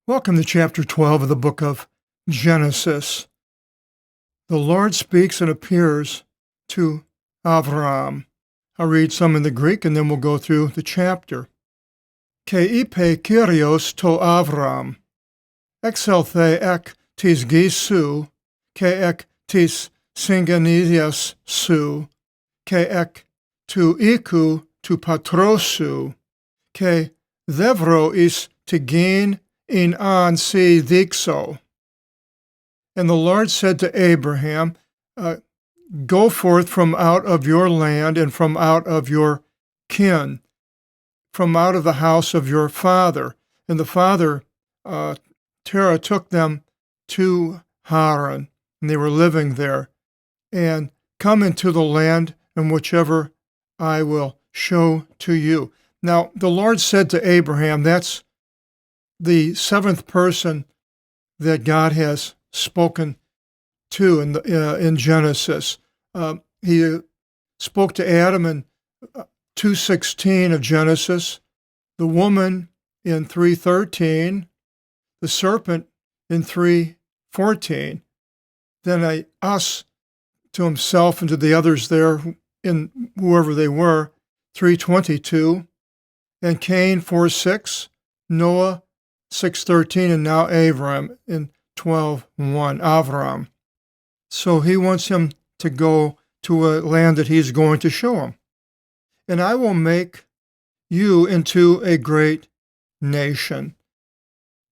Welcome to chapter 12 of the book of Genesis. The Lord speaks and appears to Avram. I'll read some in the Greek and then we'll go through the chapter. Ke ipe Kyrios to Avram, exelthe ek tis gisu, ke ek tis syngenesias su, ke ek tu iku tu patrosu, ke devro is tigin in an si dixo. And the Lord said to Abraham, go forth from out of your land and from out of your kin, from out of the house of your father. And the father, Terah, took them to Haran, and they were living there. And come into the land in whichever I will show to you. Now, the Lord said to Abraham, that's the seventh person that God has spoken to in Genesis. He spoke to Adam in 2:16 of Genesis, the woman in 3:13, the serpent in 3:14, then us to himself and to the others there, in whoever they were, 3:22, and Cain 4:6, Noah 6:13, and now Avram in 12:1, Avram. So he wants him to go to a land that he's going to show him. And I will make you into a great nation.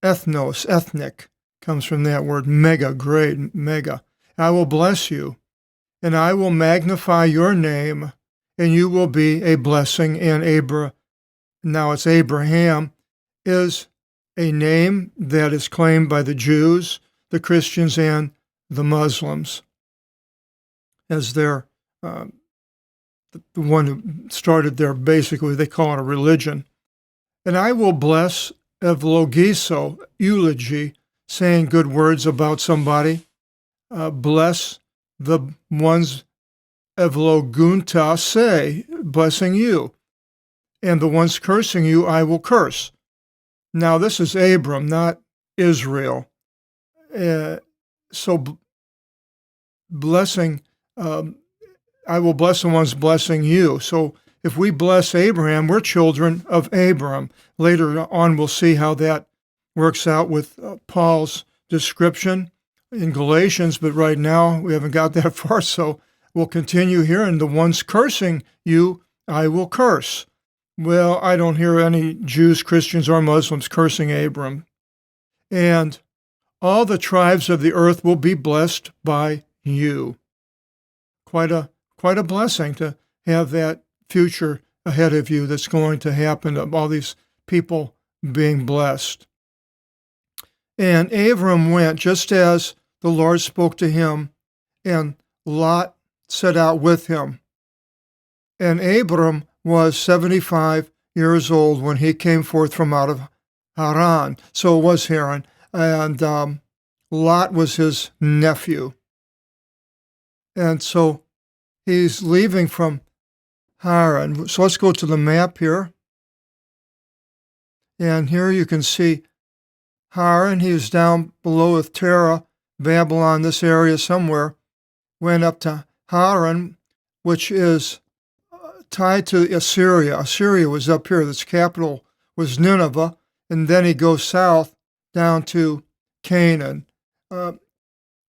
Ethnos, ethnic, comes from that word, mega, great, mega. I will bless you, and I will magnify your name, and you will be a blessing. And now it's Abraham, is a name that is claimed by the Jews, the Christians, and the Muslims as their, the one who started there, basically, they call it a religion. And I will bless evlogiso, eulogy, saying good words about somebody. Bless the ones evlogunta, say, blessing you. And the ones cursing you, I will curse. Now, this is Abram, not Israel. So blessing, I will bless the ones blessing you. So if we bless Abraham, we're children of Abram. Later on, we'll see how that works out with Paul's description in Galatians, but right now we haven't got that far, so we'll continue here. And the ones cursing you, I will curse. Well, I don't hear any Jews, Christians, or Muslims cursing Abram. And all the tribes of the earth will be blessed by you. Quite a blessing to have that future ahead of you that's going to happen, of all these people being blessed. And Abram went just as the Lord spoke to him, and Lot set out with him. And Abram was 75 years old when he came forth from out of Haran. So it was Haran. And Lot was his nephew. And so he's leaving from Haran. So let's go to the map here. And here you can see Haran. He was down below with Terah, Babylon, this area somewhere. Went up to Haran, which is tied to Assyria. Assyria was up here. Its capital was Nineveh. And then he goes south down to Canaan.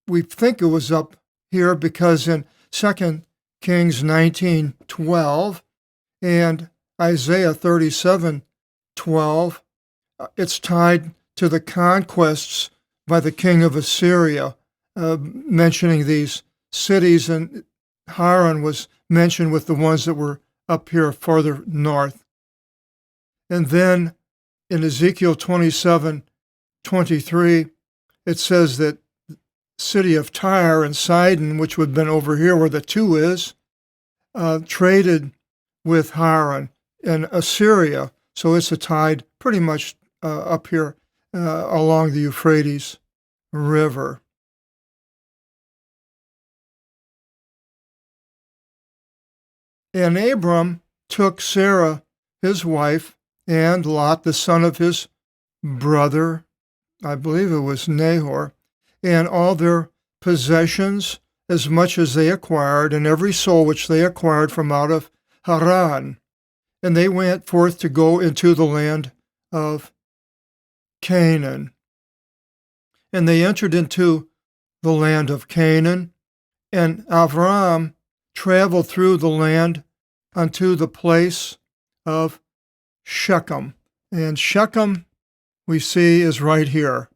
We think it was up here because in 2 Kings 19:12 and Isaiah 37:12, it's tied to the conquests by the king of Assyria, mentioning these cities, and Haran was mentioned with the ones that were up here farther north. And then in Ezekiel 27:23, it says that city of Tyre and Sidon, which would have been over here where the two is, traded with Haran and Assyria. So it's tied pretty much up here along the Euphrates River. And Abram took Sarah, his wife, and Lot, the son of his brother I believe it was Nahor, and all their possessions, as much as they acquired, and every soul which they acquired from out of Haran. And they went forth to go into the land of Canaan. And they entered into the land of Canaan, and Avram traveled through the land unto the place of Shechem. And Shechem, we see, is right here.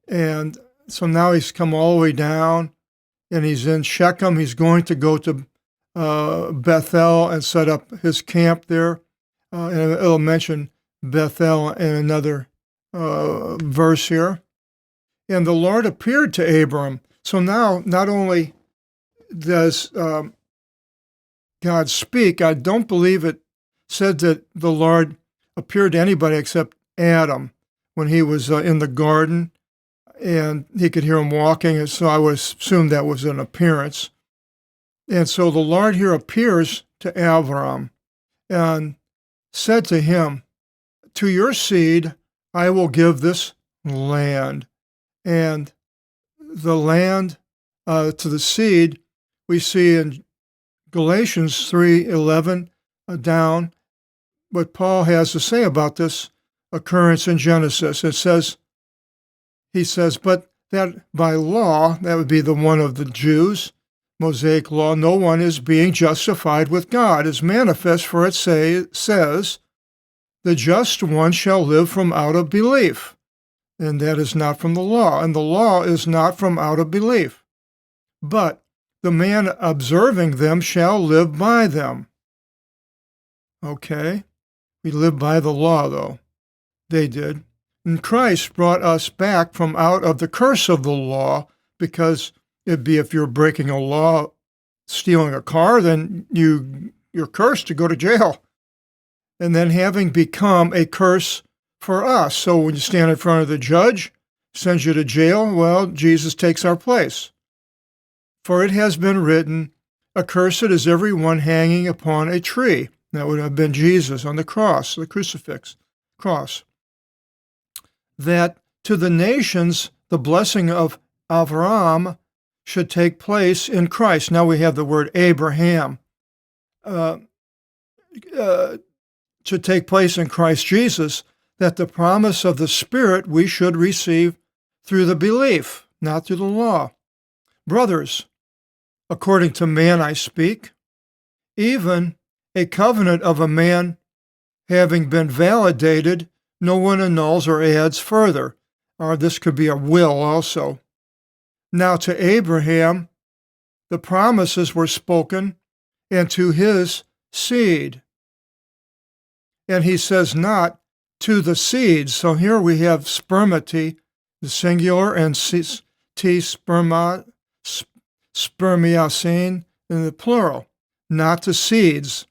And so now he's come all the way down, and he's in Shechem. He's going to go to Bethel and set up his camp there. And it'll mention Bethel in another verse here. And the Lord appeared to Abram. So now, not only does God speak, I don't believe it said that the Lord appeared to anybody except Adam when he was in the garden, and he could hear him walking, and so I would assume that was an appearance. And so the Lord here appears to Avram and said to him, "To your seed I will give this land." And the land to the seed, we see in Galatians 3:11 down what Paul has to say about this occurrence in Genesis. He says, but that by law, that would be the one of the Jews, Mosaic law, no one is being justified with God, is manifest, for it says, the just one shall live from out of belief. And that is not from the law, and the law is not from out of belief. But the man observing them shall live by them. Okay, we live by the law, though. They did. And Christ brought us back from out of the curse of the law, because it'd be if you're breaking a law, stealing a car, then you're cursed to go to jail. And then having become a curse for us. So when you stand in front of the judge, sends you to jail, well, Jesus takes our place. For it has been written, accursed is everyone hanging upon a tree. That would have been Jesus on the cross, the crucifix cross. That to the nations, the blessing of Avraham should take place in Christ. Now we have the word Abraham. Should take place in Christ Jesus, that the promise of the Spirit we should receive through the belief, not through the law. Brothers, according to man I speak, even a covenant of a man having been validated, no one annuls or adds further. Or this could be a will also. Now to Abraham, the promises were spoken, and to his seed. And he says not to the seeds. So here we have spermity, the singular, and spermiacine in the plural. Not to seeds,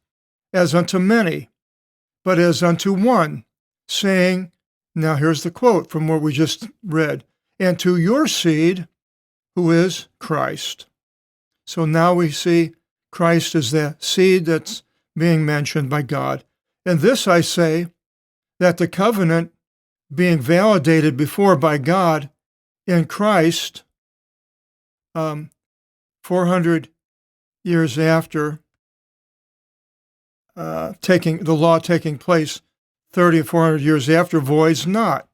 as unto many, but as unto one, saying, now here's the quote from what we just read, and to your seed, who is Christ. So now we see Christ as the seed that's being mentioned by God. And this I say, that the covenant being validated before by God in Christ, 400 years after the law taking place, 30 or 400 years after, voids not,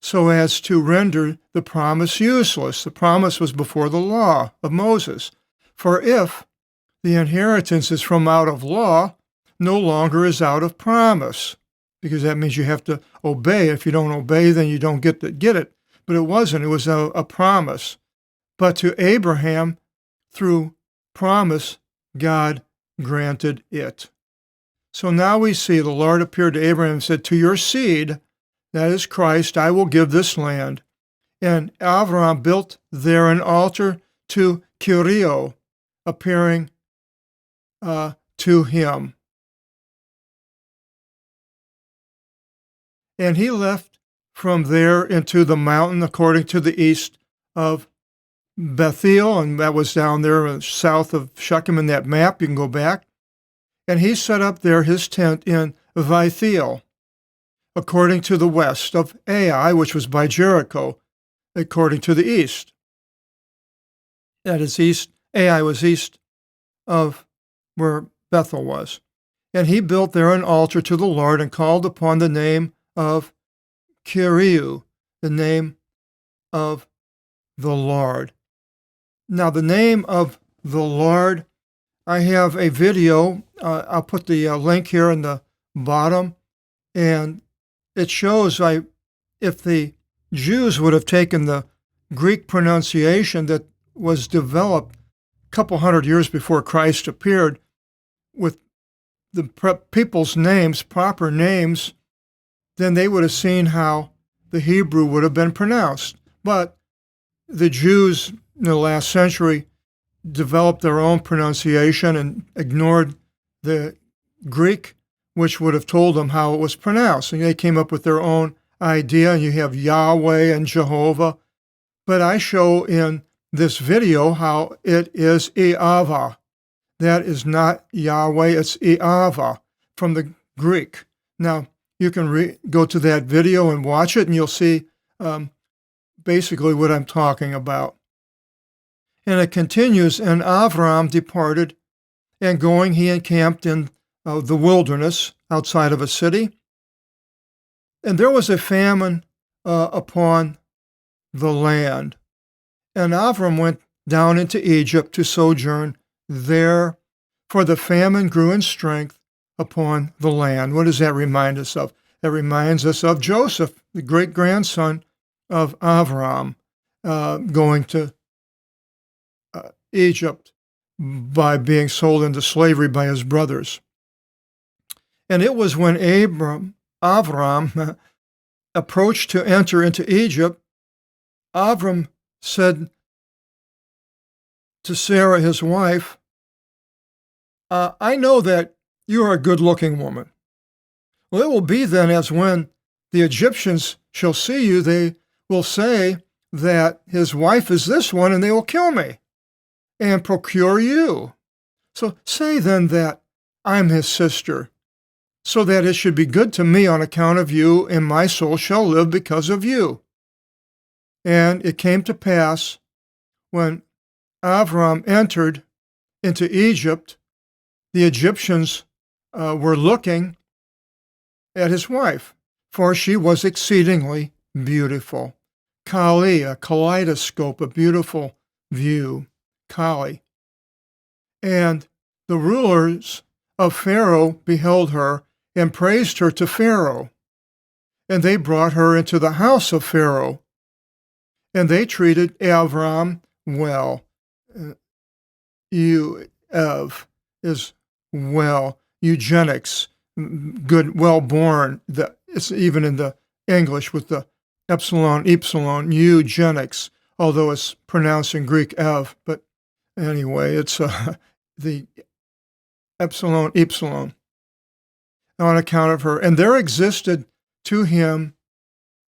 so as to render the promise useless. The promise was before the law of Moses. For if the inheritance is from out of law, no longer is out of promise, because that means you have to obey. If you don't obey, then you don't get it. But it wasn't. It was a promise. But to Abraham, through promise, God granted it. So now we see the Lord appeared to Abraham and said, to your seed, that is Christ, I will give this land. And Abraham built there an altar to Kyrio, appearing to him. And he left from there into the mountain according to the east of Bethel, and that was down there south of Shechem in that map. You can go back. And he set up there his tent in Bethel, according to the west of Ai, which was by Jericho, according to the east. That is east. Ai was east of where Bethel was. And he built there an altar to the Lord and called upon the name of Kyriou, the name of the Lord. Now, the name of the Lord, I have a video. I'll put the link here in the bottom. And it shows if the Jews would have taken the Greek pronunciation that was developed a couple hundred years before Christ appeared with the people's names, proper names, then they would have seen how the Hebrew would have been pronounced. But the Jews in the last century developed their own pronunciation and ignored the Greek, which would have told them how it was pronounced. And they came up with their own idea, and you have Yahweh and Jehovah. But I show in this video how it is Eava. That is not Yahweh, it's Eava from the Greek. Now, you can go to that video and watch it, and you'll see basically what I'm talking about. And it continues, and Avram departed, and going he encamped in the wilderness outside of a city. And there was a famine upon the land. And Avram went down into Egypt to sojourn there, for the famine grew in strength upon the land. What does that remind us of? That reminds us of Joseph, the great-grandson of Avram, going to Egypt by being sold into slavery by his brothers. And it was when Avram approached to enter into Egypt, Avram said to Sarah, his wife, I know that you are a good-looking woman. Well, it will be then as when the Egyptians shall see you, they will say that his wife is this one, and they will kill me and procure you. So say then that I'm his sister, so that it should be good to me on account of you, and my soul shall live because of you. And it came to pass, when Avram entered into Egypt, the Egyptians were looking at his wife, for she was exceedingly beautiful. Kali, a kaleidoscope, a beautiful view. Kali. And the rulers of Pharaoh beheld her and praised her to Pharaoh. And they brought her into the house of Pharaoh. And they treated Avram well. Is well. Eugenics, good, well-born. It's even in the English with the epsilon, eugenics, although it's pronounced in Greek ev. But anyway, it's the epsilon, on account of her. And there existed to him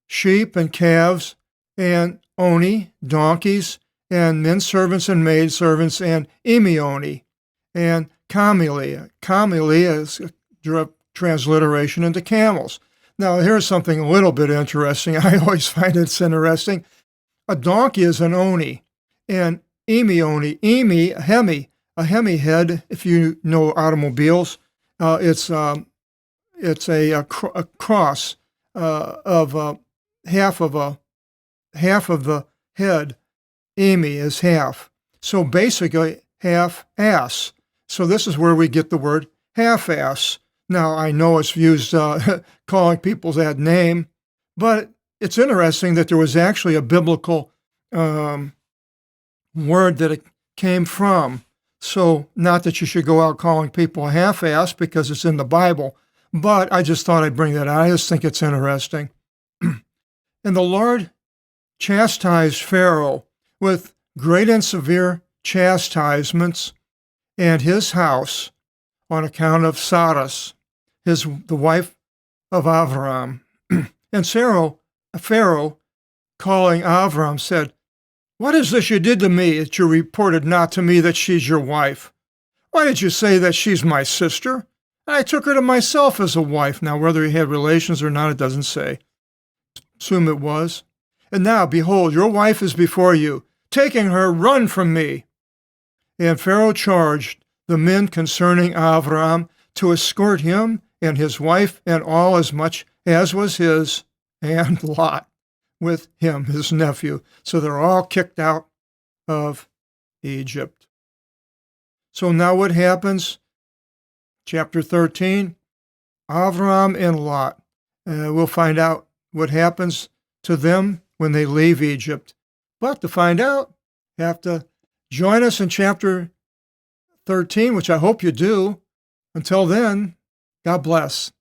sheep and calves and oni, donkeys, and men servants and maid servants, and emioni, and kamili. Kamili is a direct transliteration into camels. Now, here's something a little bit interesting. I always find it's interesting. A donkey is an oni, and emioni, a hemi head, if you know automobiles, it's a cross of half of the head. Emi is half. So basically, half-ass. So this is where we get the word half-ass. Now, I know it's used calling people that name, but it's interesting that there was actually a biblical word that it came from. So not that you should go out calling people half-ass because it's in the Bible, but I just thought I'd bring that out. I just think it's interesting. And the Lord chastised Pharaoh with great and severe chastisements, and his house on account of Saras, the wife of Avram. And Pharaoh, calling Avram, said, "What is this you did to me that you reported not to me that she's your wife? Why did you say that she's my sister? I took her to myself as a wife. Now, whether he had relations or not, it doesn't say. Assume it was. And now, behold, your wife is before you. Taking her, run from me. And Pharaoh charged the men concerning Avram to escort him and his wife and all as much as was his, and Lot with him, his nephew. So they're all kicked out of Egypt. So now what happens? Chapter 13, Avram and Lot. We'll find out what happens to them when they leave Egypt. But to find out, you have to join us in chapter 13, which I hope you do. Until then, God bless.